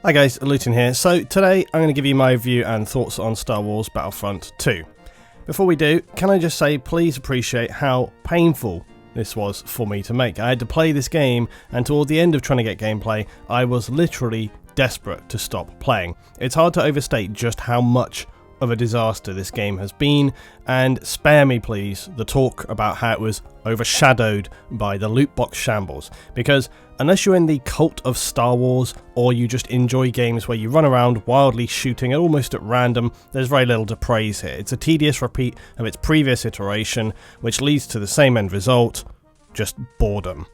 Hi guys, Luton here. So today I'm going to give you my review and thoughts on Star Wars Battlefront 2. Before we do, can I just say please appreciate how painful this was for me to make. I had to play this game, and toward the end of trying to get gameplay, I was literally desperate to stop playing. It's hard to overstate just how much of a disaster this game has been, and spare me please the talk about how it was overshadowed by the loot box shambles, because unless you're in the cult of Star Wars or you just enjoy games where you run around wildly shooting almost at random, there's very little to praise here. It's a tedious repeat of its previous iteration, which leads to the same end result, just boredom.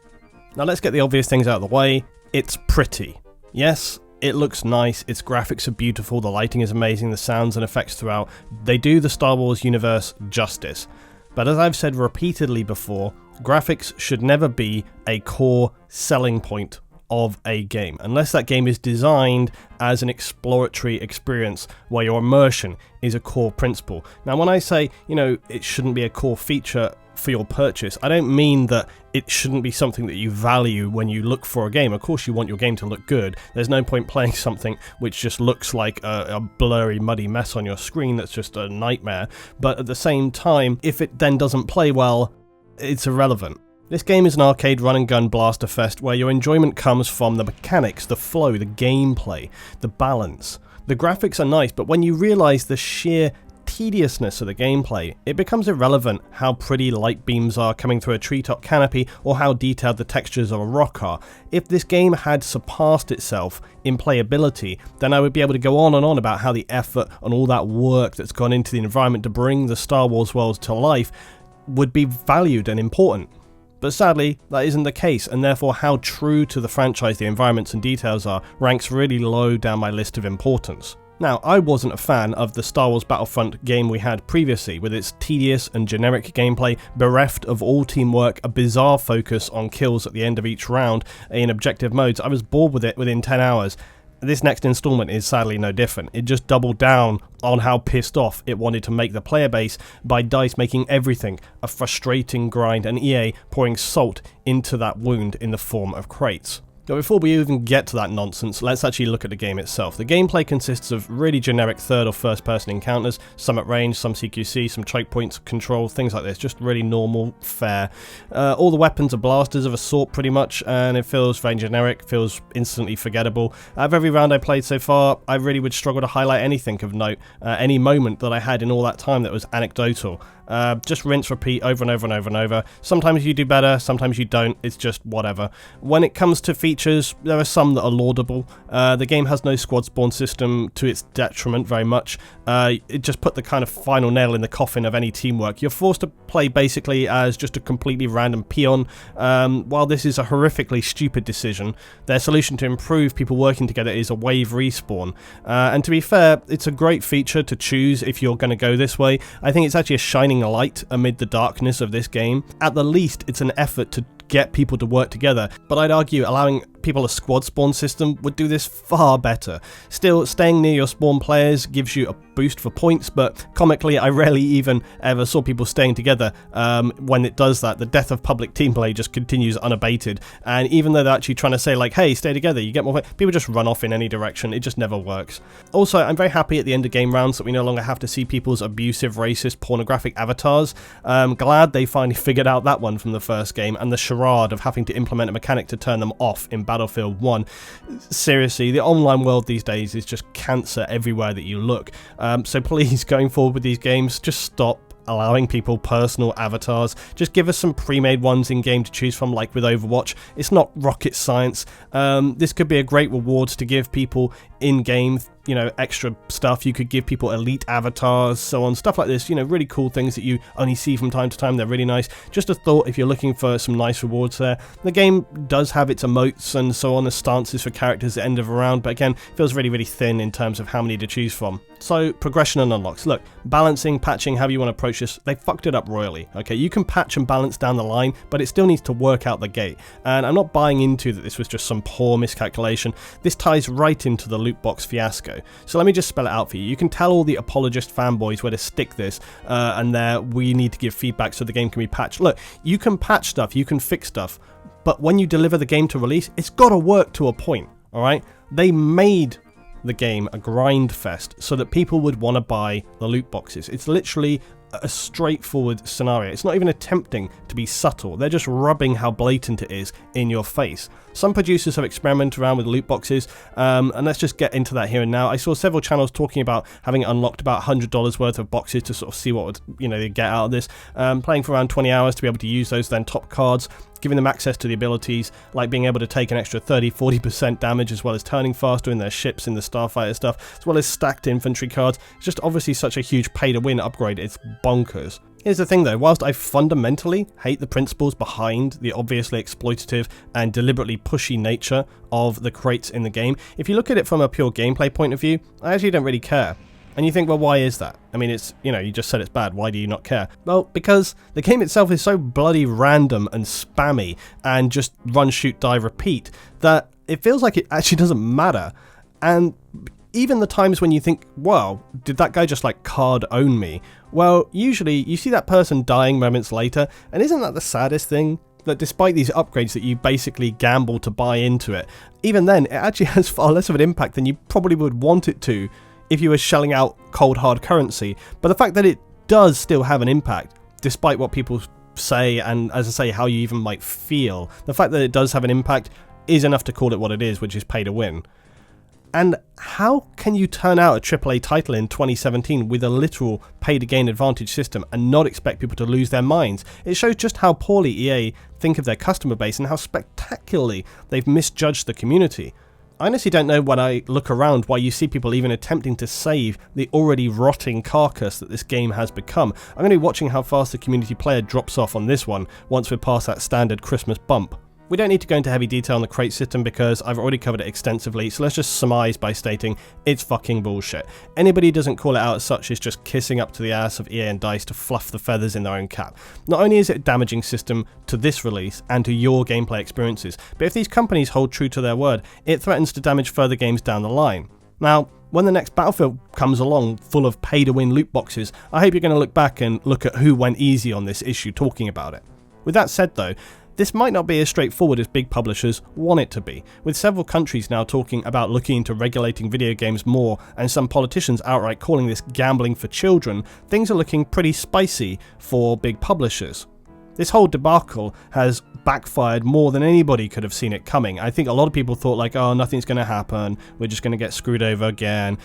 Now let's get the obvious things out of the way. It's pretty. Yes, it looks nice, its graphics are beautiful, the lighting is amazing, the sounds and effects throughout, they do the Star Wars universe justice. But as I've said repeatedly before, graphics should never be a core selling point of a game, unless that game is designed as an exploratory experience where your immersion is a core principle. Now when I say, it shouldn't be a core feature for your purchase, I don't mean that it shouldn't be something that you value when you look for a game. Of course you want your game to look good. There's no point playing something which just looks like a blurry, muddy mess on your screen that's just a nightmare. But at the same time, if it then doesn't play well, it's irrelevant. This game is an arcade run-and-gun blaster fest where your enjoyment comes from the mechanics, the flow, the gameplay, the balance. The graphics are nice, but when you realise the sheer tediousness of the gameplay, it becomes irrelevant how pretty light beams are coming through a treetop canopy or how detailed the textures of a rock are. If this game had surpassed itself in playability, then I would be able to go on and on about how the effort and all that work that's gone into the environment to bring the Star Wars world to life would be valued and important. But sadly, that isn't the case, and therefore how true to the franchise the environments and details are ranks really low down my list of importance. Now, I wasn't a fan of the Star Wars Battlefront game we had previously, with its tedious and generic gameplay, bereft of all teamwork, a bizarre focus on kills at the end of each round in objective modes. I was bored with it within 10 hours. This next installment is sadly no different. It just doubled down on how pissed off it wanted to make the player base by DICE making everything a frustrating grind and EA pouring salt into that wound in the form of crates. Now before we even get to that nonsense, let's actually look at the game itself. The gameplay consists of really generic third or first person encounters, some at range, some CQC, some choke points, control, things like this, just really normal fare. All the weapons are blasters of a sort pretty much, and it feels very generic, feels instantly forgettable. Out of every round I played so far, I really would struggle to highlight anything of note, any moment that I had in all that time that was anecdotal. Just rinse, repeat over and over and over and over. Sometimes you do better, sometimes you don't, it's just whatever. When it comes to features, there are some that are laudable. The game has no squad spawn system to its detriment very much. It just put the kind of final nail in the coffin of any teamwork. You're forced to play basically as just a completely random peon. While this is a horrifically stupid decision, their solution to improve people working together is a wave respawn. And to be fair, it's a great feature to choose if you're going to go this way. I think it's actually a shining light amid the darkness of this game. At the least, it's an effort to get people to work together, but I'd argue allowing people a squad spawn system would do this far better. Still, staying near your spawn players gives you a boost for points, but comically I rarely even ever saw people staying together. When it does that, the death of public team play just continues unabated, and even though they're actually trying to say like, hey, stay together, you get more points, people just run off in any direction. It just never works. Also, I'm very happy at the end of game rounds that we no longer have to see people's abusive, racist, pornographic avatars. Glad they finally figured out that one from the first game, and the charade of having to implement a mechanic to turn them off in Battlefield 1. Seriously, the online world these days is just cancer everywhere that you look. So please, going forward with these games, just stop allowing people personal avatars. Just give us some pre-made ones in-game to choose from, like with Overwatch. It's not rocket science. This could be a great reward to give people in-game, extra stuff. You could give people elite avatars, so on, stuff like this, really cool things that you only see from time to time. They're really nice. Just a thought if you're looking for some nice rewards there. The game does have its emotes and so on as stances for characters at the end of a round, but again, feels really, really thin in terms of how many to choose from. So, progression and unlocks. Look, balancing, patching, however you want to approach this, they fucked it up royally, okay? You can patch and balance down the line, but it still needs to work out the gate. And I'm not buying into that this was just some poor miscalculation. This ties right into the loot box fiasco. So let me just spell it out for you. You can tell all the apologist fanboys where to stick this, and there we need to give feedback so the game can be patched. Look, you can patch stuff, you can fix stuff, but when you deliver the game to release, it's got to work to a point, alright? They made the game a grind fest so that people would want to buy the loot boxes. It's literally a straightforward scenario. It's not even attempting to be subtle. They're just rubbing how blatant it is in your face. Some producers have experimented around with loot boxes, and let's just get into that here and now. I saw several channels talking about having unlocked about $100 worth of boxes to sort of see what would, they get out of this. Playing for around 20 hours to be able to use those then top cards, giving them access to the abilities, like being able to take an extra 30-40% damage, as well as turning faster in their ships in the Starfighter stuff, as well as stacked infantry cards. It's just obviously such a huge pay-to-win upgrade. It's bonkers. Here's the thing though, whilst I fundamentally hate the principles behind the obviously exploitative and deliberately pushy nature of the crates in the game, if you look at it from a pure gameplay point of view, I actually don't really care. And you think, well, why is that? I mean, it's, you just said it's bad, why do you not care? Well, because the game itself is so bloody random and spammy and just run, shoot, die, repeat, that it feels like it actually doesn't matter. And even the times when you think, well, did that guy just like card own me? Well, usually you see that person dying moments later, and isn't that the saddest thing? That despite these upgrades that you basically gamble to buy into it, even then it actually has far less of an impact than you probably would want it to if you were shelling out cold hard currency. But the fact that it does still have an impact, despite what people say, and as I say, how you even might feel, the fact that it does have an impact is enough to call it what it is, which is pay to win. And how can you turn out a AAA title in 2017 with a literal pay-to-gain advantage system and not expect people to lose their minds? It shows just how poorly EA think of their customer base and how spectacularly they've misjudged the community. I honestly don't know when I look around why you see people even attempting to save the already rotting carcass that this game has become. I'm going to be watching how fast the community player drops off on this one once we're past that standard Christmas bump. We don't need to go into heavy detail on the crate system because I've already covered it extensively, so let's just surmise by stating it's fucking bullshit. Anybody who doesn't call it out as such is just kissing up to the ass of EA and DICE to fluff the feathers in their own cap. Not only is it a damaging system to this release and to your gameplay experiences, but if these companies hold true to their word, it threatens to damage further games down the line. Now, when the next Battlefield comes along full of pay-to-win loot boxes, I hope you're going to look back and look at who went easy on this issue talking about it. With that said though, this might not be as straightforward as big publishers want it to be, with several countries now talking about looking into regulating video games more, and some politicians outright calling this gambling for children. Things are looking pretty spicy for big publishers. This whole debacle has backfired more than anybody could have seen it coming. I think a lot of people thought like, oh, nothing's going to happen, we're just going to get screwed over again.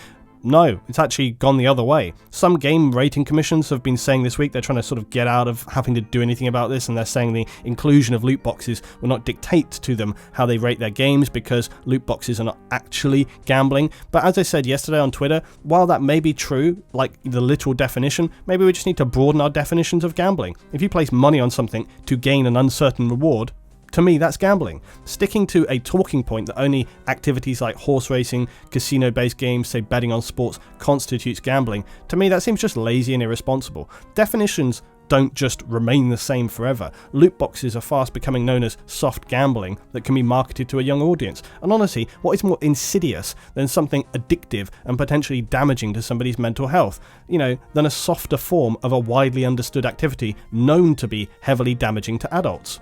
No, it's actually gone the other way. Some game rating commissions have been saying this week they're trying to sort of get out of having to do anything about this, and they're saying the inclusion of loot boxes will not dictate to them how they rate their games because loot boxes are not actually gambling. But as I said yesterday on Twitter, while that may be true, like the literal definition, maybe we just need to broaden our definitions of gambling. If you place money on something to gain an uncertain reward, to me, that's gambling. Sticking to a talking point that only activities like horse racing, casino-based games, say betting on sports, constitutes gambling, to me that seems just lazy and irresponsible. Definitions don't just remain the same forever. Loot boxes are fast becoming known as soft gambling that can be marketed to a young audience. And honestly, what is more insidious than something addictive and potentially damaging to somebody's mental health, than a softer form of a widely understood activity known to be heavily damaging to adults?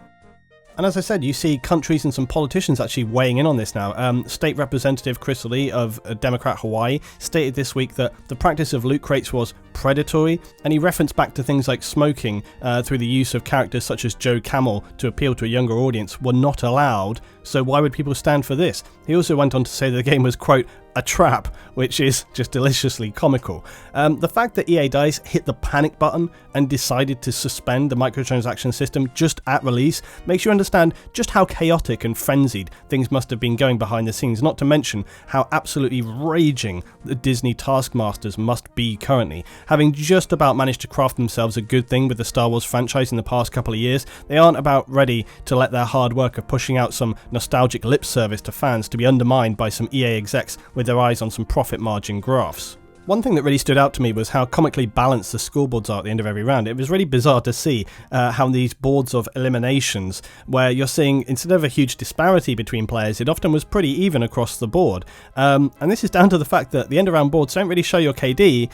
And as I said, you see countries and some politicians actually weighing in on this now. State Representative Chris Lee of Democrat Hawaii stated this week that the practice of loot crates was predatory, and he referenced back to things like smoking through the use of characters such as Joe Camel to appeal to a younger audience were not allowed, so why would people stand for this? He also went on to say that the game was, quote, a trap, which is just deliciously comical. The fact that EA DICE hit the panic button and decided to suspend the microtransaction system just at release makes you understand just how chaotic and frenzied things must have been going behind the scenes, not to mention how absolutely raging the Disney taskmasters must be currently. Having just about managed to craft themselves a good thing with the Star Wars franchise in the past couple of years, they aren't about ready to let their hard work of pushing out some nostalgic lip service to fans to be undermined by some EA execs with their eyes on some profit margin graphs. One thing that really stood out to me was how comically balanced the scoreboards are at the end of every round. It was really bizarre to see how these boards of eliminations, where you're seeing, instead of a huge disparity between players, it often was pretty even across the board. And this is down to the fact that the end of round boards don't really show your KD,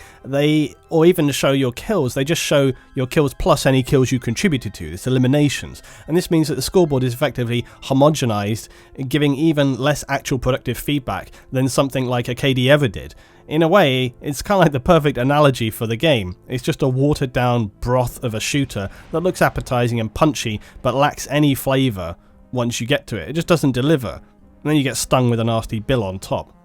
or even show your kills. They just show your kills plus any kills you contributed to. It's eliminations. And this means that the scoreboard is effectively homogenized, giving even less actual productive feedback than something like a KD ever did. In a way, it's kind of like the perfect analogy for the game. It's just a watered down broth of a shooter that looks appetizing and punchy, but lacks any flavour once you get to it. It just doesn't deliver. And then you get stung with a nasty bill on top.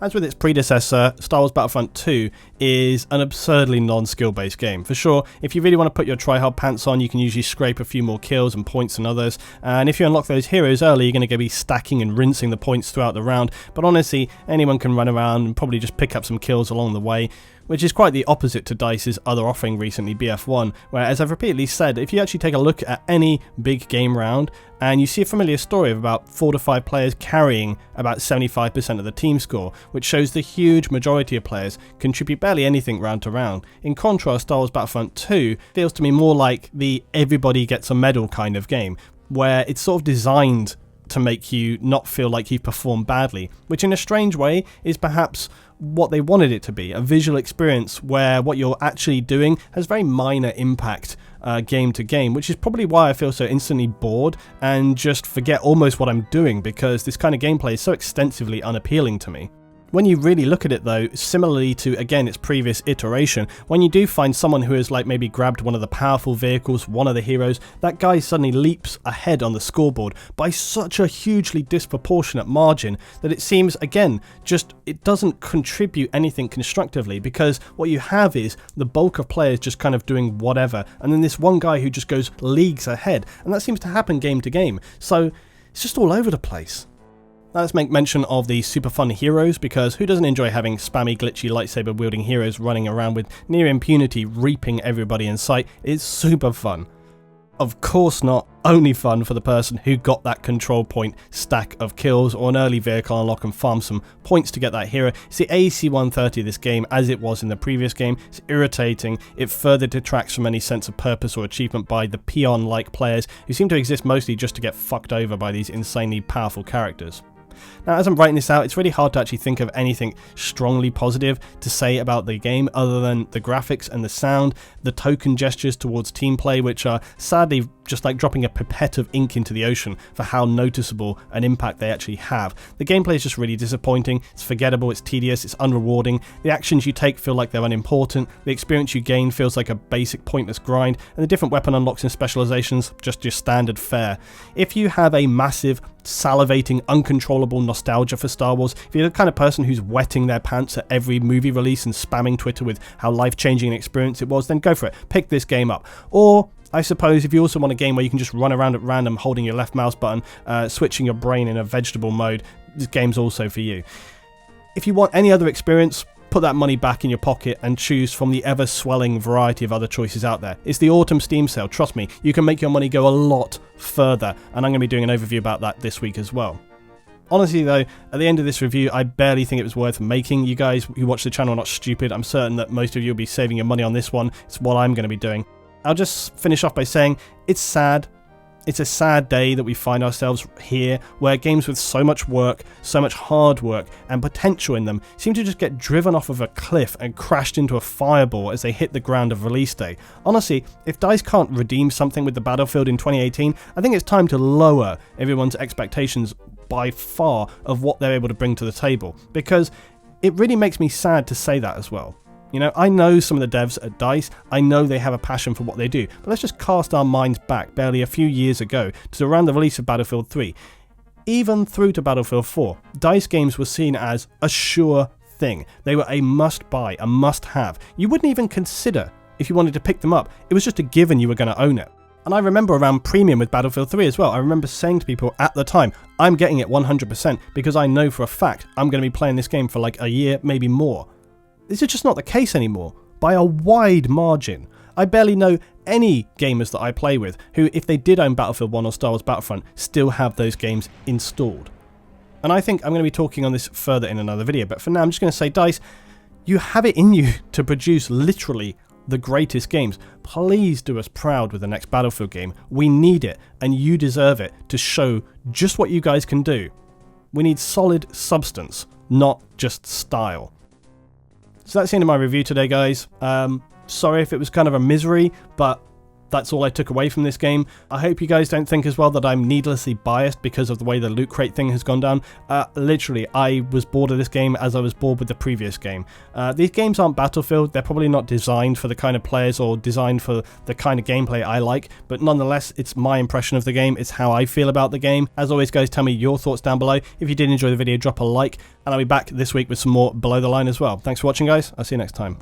As with its predecessor, Star Wars Battlefront 2 is an absurdly non-skill based game. For sure, if you really want to put your try-hard pants on, you can usually scrape a few more kills and points than others, and if you unlock those heroes early, you're going to be stacking and rinsing the points throughout the round, but honestly, anyone can run around and probably just pick up some kills along the way, which is quite the opposite to DICE's other offering recently, BF1, where, as I've repeatedly said, if you actually take a look at any big game round and you see a familiar story of about 4 to 5 players carrying about 75% of the team score, which shows the huge majority of players contribute barely anything round to round. In contrast, Star Wars Battlefront 2 feels to me more like the everybody gets a medal kind of game, where it's sort of designed to make you not feel like you've performed badly, which in a strange way is perhaps what they wanted it to be, a visual experience where what you're actually doing has very minor impact game to game, which is probably why I feel so instantly bored and just forget almost what I'm doing, because this kind of gameplay is so extensively unappealing to me. When you really look at it though, similarly to, again, its previous iteration, when you do find someone who has like maybe grabbed one of the powerful vehicles, one of the heroes, that guy suddenly leaps ahead on the scoreboard by such a hugely disproportionate margin that it seems, again, just it doesn't contribute anything constructively, because what you have is the bulk of players just kind of doing whatever, and then this one guy who just goes leagues ahead, and that seems to happen game to game, so it's just all over the place. Now let's make mention of the super fun heroes, because who doesn't enjoy having spammy, glitchy, lightsaber wielding heroes running around with near impunity, reaping everybody in sight? It's super fun. Of course not only fun for the person who got that control point stack of kills or an early vehicle unlock and farm some points to get that hero. It's the AC-130 of this game, as it was in the previous game. It's irritating. It further detracts from any sense of purpose or achievement by the peon-like players who seem to exist mostly just to get fucked over by these insanely powerful characters. Now, as I'm writing this out, it's really hard to actually think of anything strongly positive to say about the game other than the graphics and the sound, the token gestures towards team play, which are sadly just like dropping a pipette of ink into the ocean for how noticeable an impact they actually have. The gameplay is just really disappointing, it's forgettable, it's tedious, it's unrewarding, the actions you take feel like they're unimportant, the experience you gain feels like a basic pointless grind, and the different weapon unlocks and specializations just your standard fare. If you have a massive, salivating, uncontrollable nostalgia for Star Wars, if you're the kind of person who's wetting their pants at every movie release and spamming Twitter with how life-changing an experience it was, then go for it. Pick this game up. Or I suppose if you also want a game where you can just run around at random holding your left mouse button, switching your brain in a vegetable mode, this game's also for you. If you want any other experience, put that money back in your pocket and choose from the ever-swelling variety of other choices out there. It's the autumn Steam sale, trust me, you can make your money go a lot further, and I'm going to be doing an overview about that this week as well. Honestly though, at the end of this review, I barely think it was worth making. You guys who watch the channel are not stupid. I'm certain that most of you will be saving your money on this one. It's what I'm going to be doing. I'll just finish off by saying it's sad. It's a sad day that we find ourselves here, where games with so much work, so much hard work and potential in them seem to just get driven off of a cliff and crashed into a fireball as they hit the ground of release day. Honestly, if DICE can't redeem something with the Battlefield in 2018, I think it's time to lower everyone's expectations by far of what they're able to bring to the table, because it really makes me sad to say that as well. You know, I know some of the devs at DICE, I know they have a passion for what they do, but let's just cast our minds back barely a few years ago to around the release of Battlefield 3. Even through to Battlefield 4, DICE games were seen as a sure thing. They were a must-buy, a must-have. You wouldn't even consider if you wanted to pick them up. It was just a given you were going to own it. And I remember around Premium with Battlefield 3 as well, I remember saying to people at the time, I'm getting it 100% because I know for a fact I'm going to be playing this game for like a year, maybe more. This is just not the case anymore, by a wide margin. I barely know any gamers that I play with who, if they did own Battlefield 1 or Star Wars Battlefront, still have those games installed. And I think I'm going to be talking on this further in another video, but for now I'm just going to say, DICE, You have it in you to produce literally the greatest games. Please do us proud with the next Battlefield game. We need it, and you deserve it to show just what you guys can do. We need solid substance, not just style. So that's the end of my review today, guys. Sorry if it was kind of a misery, but that's all I took away from this game. I hope you guys don't think as well that I'm needlessly biased because of the way the loot crate thing has gone down. Literally, I was bored of this game as I was bored with the previous game. These games aren't Battlefield. They're probably not designed for the kind of players or designed for the kind of gameplay I like, but nonetheless, it's my impression of the game. It's how I feel about the game. As always, guys, tell me your thoughts down below. If you did enjoy the video, drop a like, and I'll be back this week with some more below the line as well. Thanks for watching, guys. I'll see you next time.